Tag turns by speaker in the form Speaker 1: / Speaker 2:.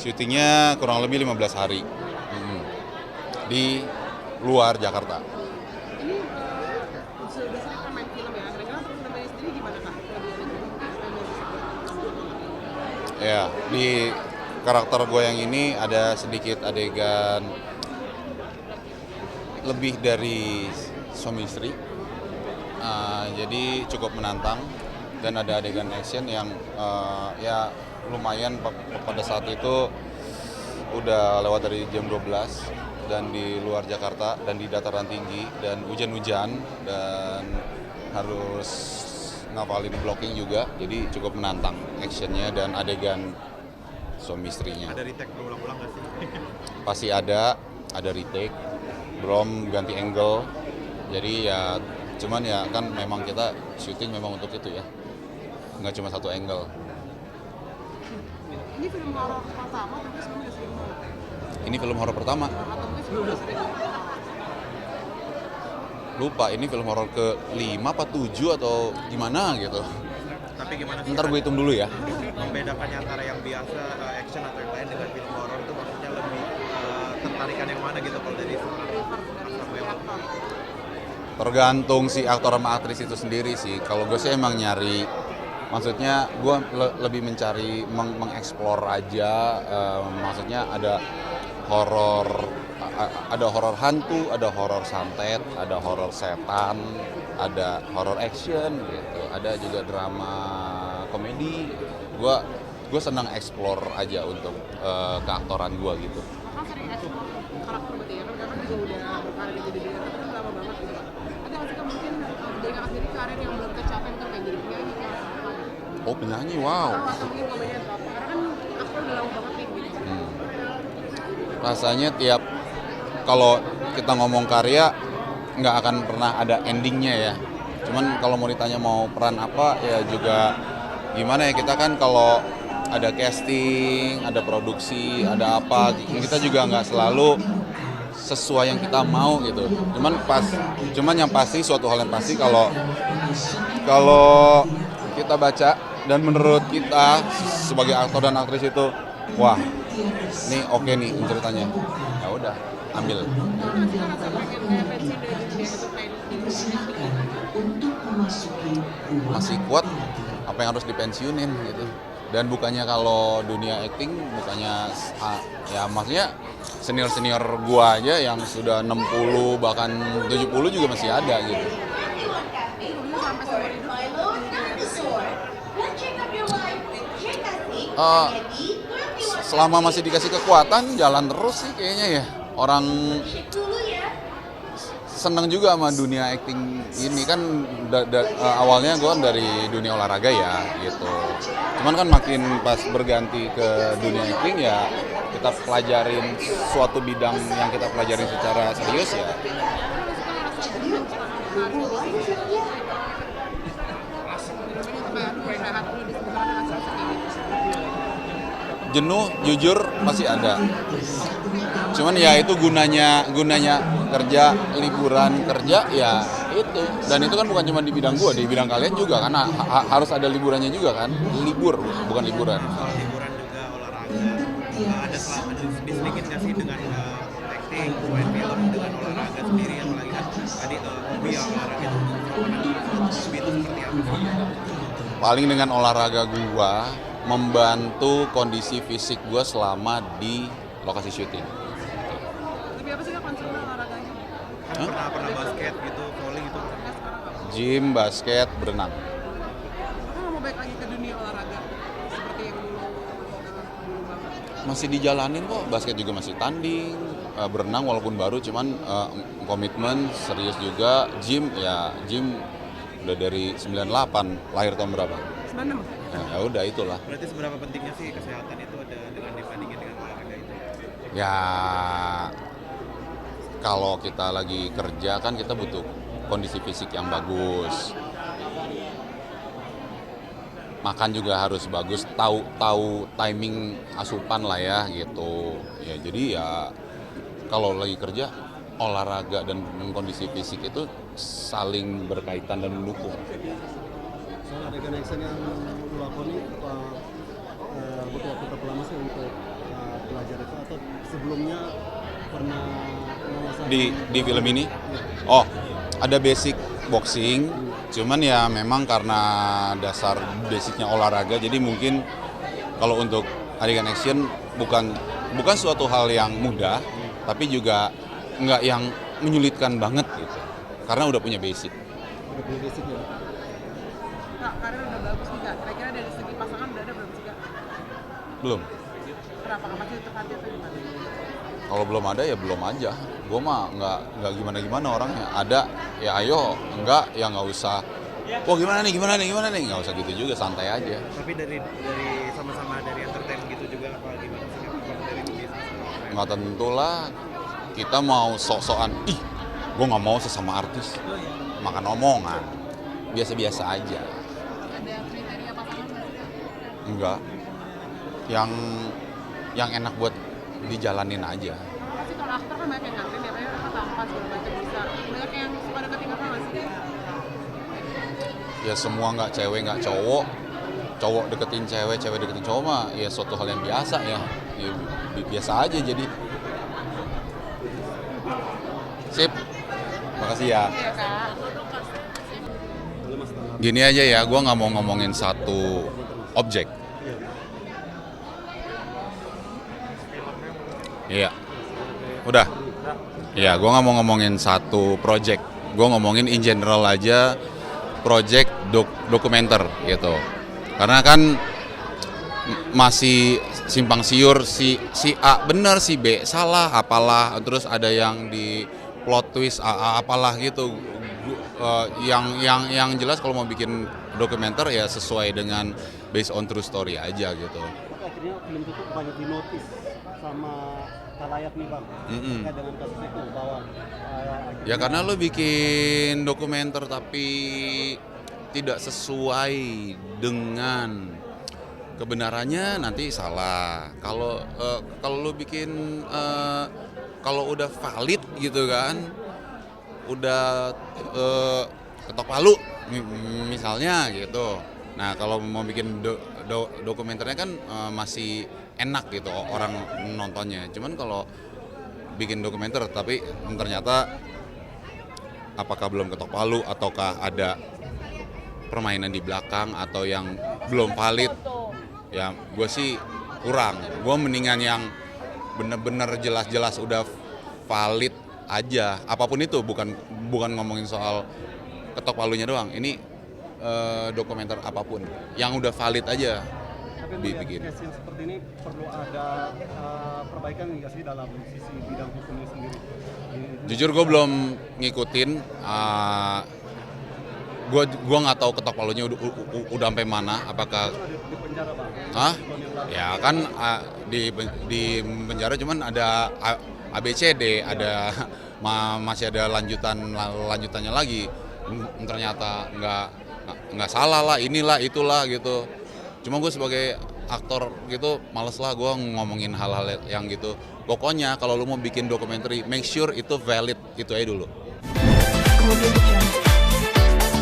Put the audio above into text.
Speaker 1: Syutingnya kurang lebih 15 hari di luar Jakarta.
Speaker 2: Ini sudah sering kan main film ya, kira-kira untuk filmnya sendiri gimana Kak?
Speaker 1: Ya, di karakter gue yang ini ada sedikit adegan lebih dari suami istri. Jadi cukup menantang dan ada adegan action yang ya lumayan pada saat itu udah lewat dari jam 12 dan di luar Jakarta dan di dataran tinggi dan hujan-hujan dan harus ngapalin blocking juga, jadi cukup menantang actionnya dan adegan suami istrinya.
Speaker 3: Ada retake berulang-ulang nggak sih?
Speaker 1: Pasti ada retake, belum ganti angle, jadi ya cuman ya kan memang kita syuting memang untuk itu ya, nggak cuma satu angle.
Speaker 2: Ini film horor pertama tapi sebelumnya sering horor.
Speaker 1: Ini film horor pertama.
Speaker 2: Atau mungkin sebelumnya sering horor.
Speaker 1: Lupa ini film horor ke-5 apa 7 atau gimana gitu.
Speaker 3: Tapi gimana sih?
Speaker 1: Ntar gue hitung dulu ya.
Speaker 3: Membedakannya antara yang biasa action atau yang lain dengan film horor itu maksudnya lebih tertarikan yang mana gitu kalau dari seorang aktor?
Speaker 1: Tergantung si aktor sama aktris itu sendiri sih. Kalau gue sih emang nyari, maksudnya gue lebih mencari mengeksplor aja. Maksudnya ada horor hantu, ada horor santet, ada horor setan, ada horor action gitu, ada juga drama komedi. Gue senang explore aja untuk keaktoran gue gitu.
Speaker 2: Kan sering explore karakter berarti ya, kan kakak juga udah berkarir jadi director kan lama banget gitu. Ada nggak sih Kak, mungkin dari kakak sendiri karir yang belum tercapai mungkin kayak jadi penyanyi kayak apa?
Speaker 1: Oh, penyanyi, wow.
Speaker 2: Atau mungkin ngomongin apa? Karena kan aktor udah lama banget nih gitu.
Speaker 1: Rasanya tiap kalau kita ngomong karya nggak akan pernah ada endingnya ya. Cuman kalau mau ditanya mau peran apa ya juga gimana ya, kita kan kalau ada casting, ada produksi, ada apa, kita juga nggak selalu sesuai yang kita mau gitu. Cuman yang pasti, suatu hal yang pasti kalau kita baca dan menurut kita sebagai aktor dan aktris itu, wah, ini oke nih ceritanya, ya udah ambil. Masih kuat, apa yang harus dipensiunin gitu. Dan bukannya kalau dunia acting bukannya ya maksudnya senior gua aja yang sudah 60 bahkan 70 juga masih ada gitu. Selama masih dikasih kekuatan jalan terus sih kayaknya ya. Orang seneng juga sama dunia acting ini kan. Awalnya gue kan dari dunia olahraga ya gitu. Cuman kan makin pas berganti ke dunia acting ya kita pelajarin suatu bidang yang kita pelajarin secara serius ya. Jenuh jujur masih ada. Cuman ya itu gunanya kerja, liburan kerja ya itu. Dan itu kan bukan cuma di bidang gua, di bidang kalian juga karena harus ada liburannya juga kan. Libur bukan liburan.
Speaker 3: Soal hiburan juga olahraga, ada diselingin nggak sih dengan acting, main film dengan olahraga sendiri, apalagi kan tadi hobi olahraga itu hobi itu seperti apa sih?
Speaker 1: Paling dengan olahraga gua membantu kondisi fisik gua selama di lokasi syuting.
Speaker 2: Tapi apa sih Kak concern olahraganya?
Speaker 3: Pernah basket gitu, volley gitu.
Speaker 1: Gym, basket, berenang.
Speaker 2: Kakak nggak mau balik lagi ke dunia olahraga seperti yang dulu banget?
Speaker 1: Masih dijalanin kok, basket juga masih tanding, berenang walaupun baru cuman komitmen serius juga. Gym udah dari 98, lahir tahun berapa?
Speaker 2: 96.
Speaker 1: Ya udah itulah.
Speaker 3: Berarti seberapa pentingnya sih kesehatan itu ada dengan dibandingin dengan olahraga itu?
Speaker 1: Ya kalau kita lagi kerja kan kita butuh kondisi fisik yang bagus. Makan juga harus bagus, tahu timing asupan lah ya gitu. Ya jadi ya kalau lagi kerja olahraga dan kondisi fisik itu saling berkaitan dan mendukung.
Speaker 4: Soal adegan action yang lu lakoni butuh waktu berapa lama sih untuk belajar itu atau sebelumnya pernah menguasai
Speaker 1: Di film ini, oh ada basic boxing, cuman ya memang karena dasar basicnya olahraga, jadi mungkin kalau untuk adegan action bukan suatu hal yang mudah, tapi juga nggak yang menyulitkan banget gitu, karena udah punya basic.
Speaker 4: udah punya basic ya?
Speaker 2: Kak, karir udah bagus nih Kak. Kira-kira dari segi pasangan udah ada belum sih Kak?
Speaker 1: Belum.
Speaker 2: Kenapa Kak? Masih tetap hati atau gimana?
Speaker 1: Kalau belum ada ya belum aja. Gue mah nggak gimana orangnya. Ada ya ayo, enggak ya nggak usah. Wah gimana nih, nggak usah gitu juga, santai aja.
Speaker 3: Tapi dari sama-sama dari entertain gitu juga apa gimana sih Kak? Kalau dari bisnis
Speaker 1: Nggak tentu lah. Kita mau sok-sokan, ih gue nggak mau sesama artis. Makan omongan, biasa-biasa aja.
Speaker 2: Ada kriteria pasangan nggak sih Kak?
Speaker 1: Enggak. Yang enak buat dijalanin aja.
Speaker 2: Pasti kalau aktor kan banyak yang nganterin ya, kayak apa tampan segala macam bisa. Banyak yang suka deketin Kakak nggak sih?
Speaker 1: Ya semua nggak cewek nggak cowok, cowok deketin cewek, cewek deketin cowok mah ya suatu hal yang biasa ya, biasa aja jadi. Sip, makasih ya.
Speaker 2: Iya Kak.
Speaker 4: Boleh Mas tanggapi?
Speaker 1: Gini aja ya, gue nggak mau ngomongin satu objek. Iya, udah. Ya, gue nggak mau ngomongin satu project. Gue ngomongin in general aja, project dokumenter gitu. Karena kan masih simpang siur si A bener, si B salah, apalah. Terus ada yang di plot twist apalah gitu. Yang jelas kalau mau bikin dokumenter ya sesuai dengan based on true story aja gitu.
Speaker 4: Tapi akhirnya film itu banyak dinotis sama khalayak nih Bang. Terkait dengan kasus itu bahwa
Speaker 1: Ya karena lo bikin dokumenter tapi tidak sesuai dengan kebenarannya nanti salah. Kalau lo bikin kalau udah valid gitu kan, udah ketok palu misalnya gitu. Nah kalau mau bikin dokumenternya kan masih enak gitu orang nontonnya. Cuman kalau bikin dokumenter tapi ternyata apakah belum ketok palu ataukah ada permainan di belakang atau yang belum valid, ya gue sih kurang. Gue mendingan yang bener-bener jelas-jelas udah valid aja, apapun itu, bukan ngomongin soal ketok palunya doang. Ini dokumenter apapun yang udah valid aja
Speaker 4: tapi
Speaker 1: dibikin.
Speaker 4: melihat case yang seperti ini perlu ada perbaikan nggak sih dalam sisi bidang hukumnya sendiri?
Speaker 1: Jujur gue belum ngikutin, gue nggak tahu ketok palunya udah sampai mana. Apakah
Speaker 4: Di penjara Bang.
Speaker 1: Hah? Ya kan di penjara cuman ada ABCD, ada masih ada lanjutannya lagi. Ternyata nggak salah lah, inilah itulah gitu. Cuma gue sebagai aktor gitu males lah gue ngomongin hal-hal yang gitu. Pokoknya kalau lu mau bikin dokumenter, make sure itu valid, itu aja dulu.
Speaker 5: Kemudian